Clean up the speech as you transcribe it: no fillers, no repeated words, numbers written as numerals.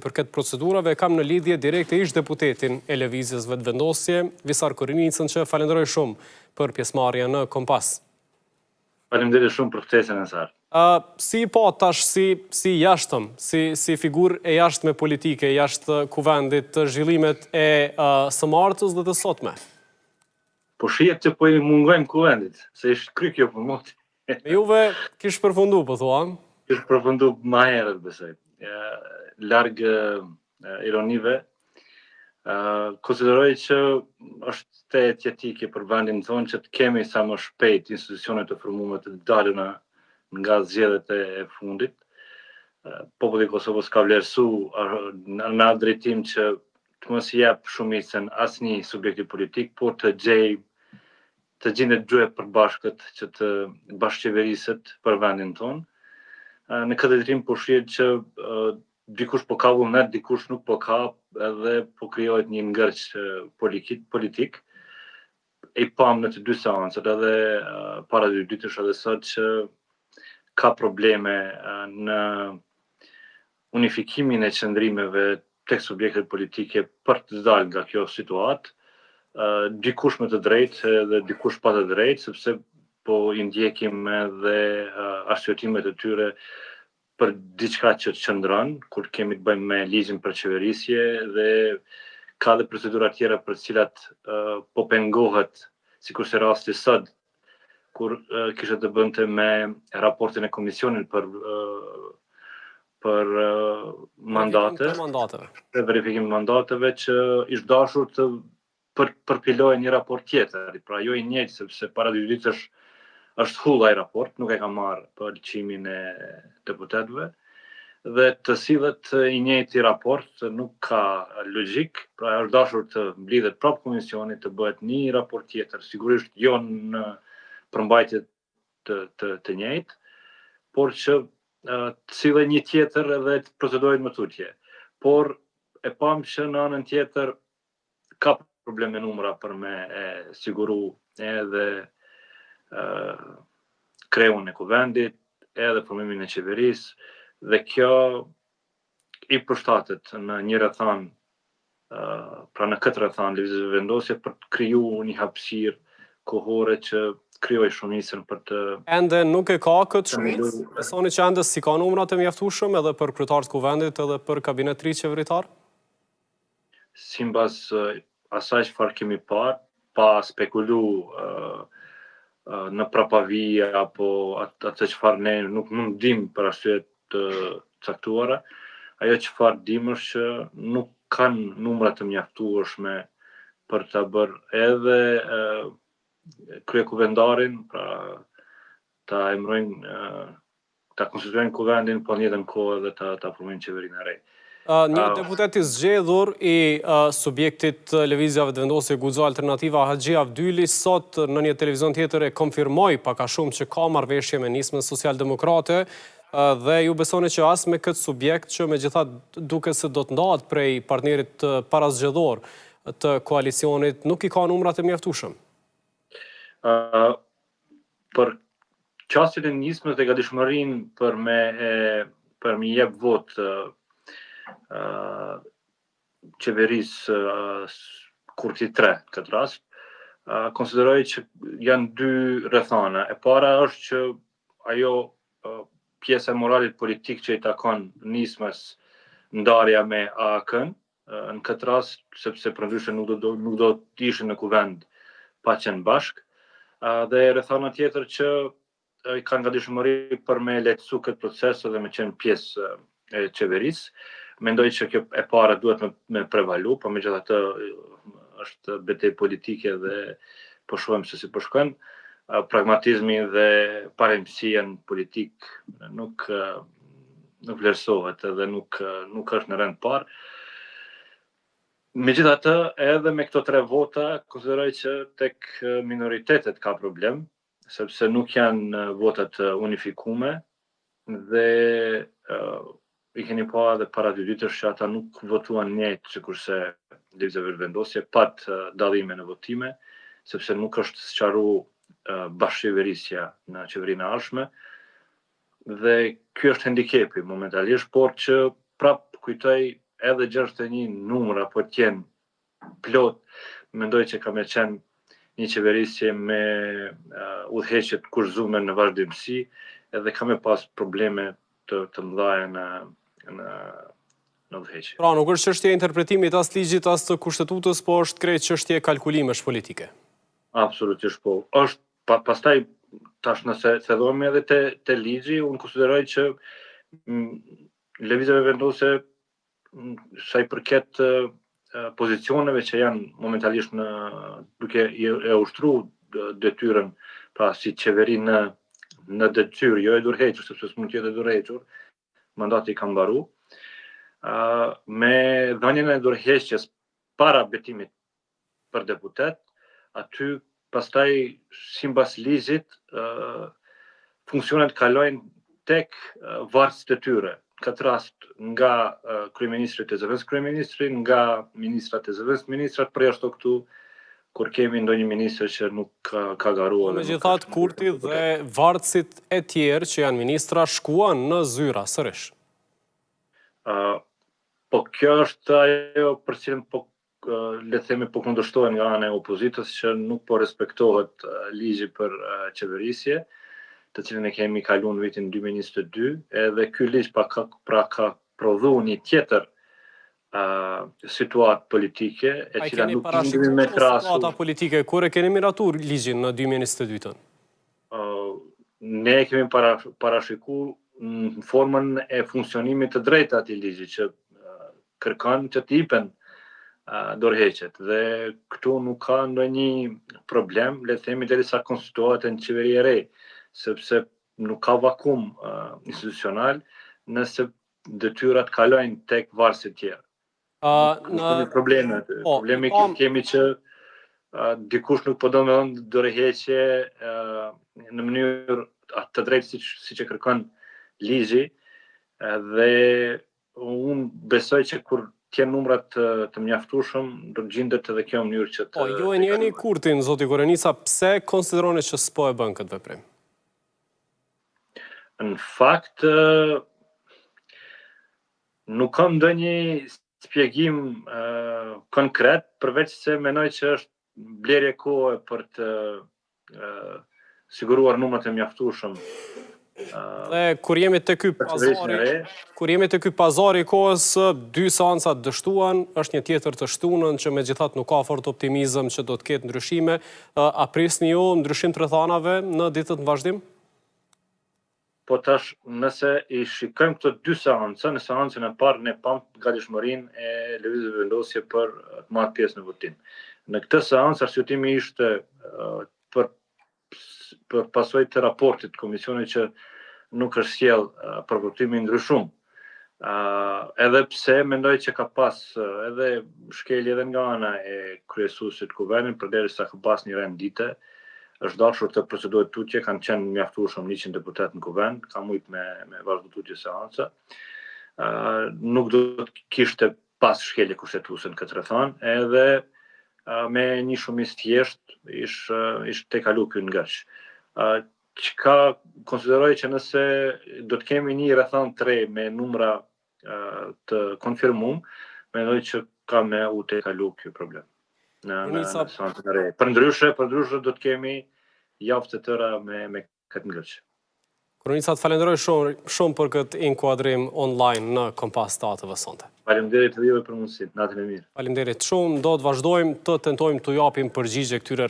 Për këtë procedurave kam në lidhje direkte ish deputetin e Lëvizjes Vetëvendosje, Visar Korinicën, që falenderoj shumë për pjesëmarrjen në Kompas. Faleminderit shumë për ftesën e saj. Si po tash si jashtëm, si figurë e jashtme politike, jashtë kuvendit, të zhvillimet e së martës dhe të sotme? Po shihet që po i mungojmë kuvendit, se ishte kry kjo për moti. Me juve kish përfundu, po thua? Kish përfundu më herët, besoj. Larg ironive, konsideroj që është tetë jetike për vendin tonë që të kemi sa më shpejt institucione të formuara të daluna nga zgjedhjet e fundit. Populli i Kosovës ka vlerësuar në atë drejtim që të mos i jap shumicën asnjë subjekti politik, por të gjendet gjuhë përbashkët që të bashkëqeveriset për vendin tonë. Në këtë drejtim po shihet që dikush po ka vullnet, dikush nuk po ka, edhe po krijohet një ngërç politik. E pam në të dy seancat, edhe para dy ditësh edhe sot, që ka probleme në unifikimin e qëndrimeve tek subjektet politike për të dalë nga kjo situatë. Dikush me të drejtë dhe dikush pa të drejtë, sepse po i ndjekim edhe arsyetimet e tyre për diçka që qëndron, kur kemi të bëjmë me ligjin për qeverisje, dhe ka dhe procedura tjera për cilat po pengohet, sikurse rasti sot, kur kishte të bënte me raportin e komisionit për mandate, verifikim mandateve, që ishte dashur të përpilojë një raport tjetër, pra jo i njëjtë, sepse para dy ditësh është hull ai raport, nuk e ka marrë për lëqimin e deputetëve, dhe të sillet i njëjti raport nuk ka logjik, pra është dashur të mblidhet prapë komisioni, të bëhet një raport tjetër, sigurisht jo në përmbajtje të njëjtë, por që të sillet një tjetër edhe të procedohet më tutje. Por e pam që në anën tjetër ka probleme numra për me siguru edhe kreun e kuvendit, edhe formimin e qeverisë, dhe kjo i përshtatet në një rrethan, pra në këtë rrethan Lëvizjes Vetëvendosje, për të krijuar një hapësirë kohore që krijoj shumicën për të... Ende nuk e ka këtë shumicë? Besoni që ende si ka numrat e mjaftueshëm edhe për kryetarët e kuvendit edhe për kabinetrin qeveritar? Sipas asaj çfarë kemi parë, pa spekulu në prapavi apo atë çfarë ne nuk dim për arsye të caktuara, ajo çfarë dim është që nuk kanë numra të mjaftueshme për ta bërë edhe kryekuvendarin, pra ta emërojnë, ta konstituojnë kuvendin, po në njëjtën kohë edhe ta formojnë qeverinë e re. Një deputet i zgjedhur i subjektit Lëvizja Vetëvendosje Guxo Alternativa Haxhi Avdyli sot në një televizion tjetër e konfirmoi pak a shumë që ka marrëveshje me nismën socialdemokrate, dhe ju besoni që as me këtë subjekt, që megjithatë duket se do të ndahet prej partnerit parazgjedhor të koalicionit, nuk i ka numrat e mjaftueshëm? Për çastin e nismës dhe gatishmërinë për me jep votë qeverisë kurthi 3 këtë rast, konsideroj që janë dy rrethana. E para është që ajo pjesa e moralit politik që i takon nismës, ndarja me AK-n, në këtë rast, sepse përndryshe nuk do të ishin në kuvend pa qenë bashk, dhe rrethana tjetër që i kanë gatishmëri për me lehtësu këtë proces dhe me qenë pjesë e qeverisë. Mendoj që kjo e para duhet me prevalu, por megjithatë është betejë politike dhe po shohim se si po shkon. Pragmatizmi dhe paremësia në politik nuk vlerësohet edhe nuk është në rend parë. Megjithatë, edhe me këto 3 vota, konsideroj që tek minoritetet ka problem, sepse nuk janë votat unifikume, dhe i keni pa edhe para 2 ditësh që ata nuk votuan njëjtë sikurse Lëvizja Vetëvendosje, pa dallime në votime, sepse nuk është sqaruar bashkëqeverisja në qeverinë e ardhshme, dhe ky është handikepi momentalisht, por që prap kujtoj edhe 61 numra po t'jenë plot, mendoj që ka me qenë një qeverisje me udhëheqje të kushtuara në vazhdimsi, edhe ka me pas probleme të mëdha në udhëheqje. Pra, nuk është çështje e interpretimit as ligjit as të kushtetutës, po është krejt çështje kalkulimesh politike. Absolutisht po. Është pastaj tash nëse thellojmë edhe te ligji, unë konsideroj që lëvizjeve vendose sa i përket pozicioneve që janë momentalisht duke e ushtruar detyrën, pra si qeveri në detyrë, jo e durrhequr, sepse s'mund të jetë e durrhequr, mandati ka mbaru. Me dhënien e durrheqjes para betimit për deputet, aty pastaj sipas ligjit funksionet kalojnë tek varësit e tyre. Në këtë rast nga kryeministri të zëvendës kryeministri, nga ministrat të zëvendës ministrat, përjashto këtu kur kemi ndonjë ministër që nuk ka garuar. Megjithatë, Kurti dhe varësit e tjerë që janë ministra shkuan në zyra sërish. Po kjo është ajo për cilën le të themi po kundërshtohen nga ana e opozitës, që nuk po respektohet ligji për qeverisje, të cilën e kemi kaluar në vitin 2022, edhe ky ligj ka prodhu një tjetër situatë politike, e cila nuk kemi me krahasu. Situata politike, kur e keni miratur ligjin në 2022-ën? Ne kemi parashikuar në formën e funksionimit të drejtë të atij ligji, që kërkon që të hipen dorëheqjet, dhe këtu nuk ka ndonjë problem, le të themi, derisa konstituohet një qeveri e re, sepse nuk ka vakum institucional nëse detyrat kalojnë tek varësit e tjerë. Problemi kemi që dikush nuk po do me dhënë dorëheqje në mënyrë të drejtë siç e kërkon ligji, dhe unë besoj që kur t'jenë numrat të mjaftueshëm, do të gjendet edhe kjo mënyrë që të... Ju e njehni Kurtin, zoti Korenica, pse konsideroni që s'po e bën këtë veprim? Në fakt, nuk kam ndonjë shpjegim konkret, përveç se mendoj që është blerje kohe për të siguruar numrat e mjaftueshëm. Dhe kur jemi te ky pazari i kohës, 2 seanca dështuan, është një tjetër të shtunën që megjithatë nuk ka fort optimizëm që do të ketë ndryshime. A prisni ju ndryshim të rrethanave në ditët në vazhdim? Po tash, nëse i shikojmë këto 2 seanca, në seancën e parë ne pam gatishmërinë e lëvizjeve vendosje për të marrë pjesë në votim. Në këtë seancë arsyetimi ishte për pasojë të raportit të komisionit që nuk është sjell për votimin ndryshum. Edhe pse mendoj që ka pas edhe shkelje edhe nga ana e kryesuesit të kuvendit, përderisa ka pas një rendite, është dashur të procedohet tutje, kanë qenë mjaftueshëm 100 deputet në kuvend, ka mujt me vazhdu tutje seanca. Nuk do të kishte pas shkelje kushtetuese në këtë rrethon, edhe me një shumicë thjesht ishte te kalu ky ngërç. Çka konsideroj që nëse do të kemi një rrethon të re me numra të konfirmuar, mendoj që ka me u te kalu ky problem. Në seancën e re. Përndryshe do të kemi javë të tëra me këtë ngërç. Korenica, të falenderoj shumë për këtë inkuadrim online në Kompas të ATV sonte. Faleminderit edhe juve për mundësinë. Natën e mirë. Faleminderit shumë. Do të vazhdojmë të tentojmë të japim përgjigje këtyre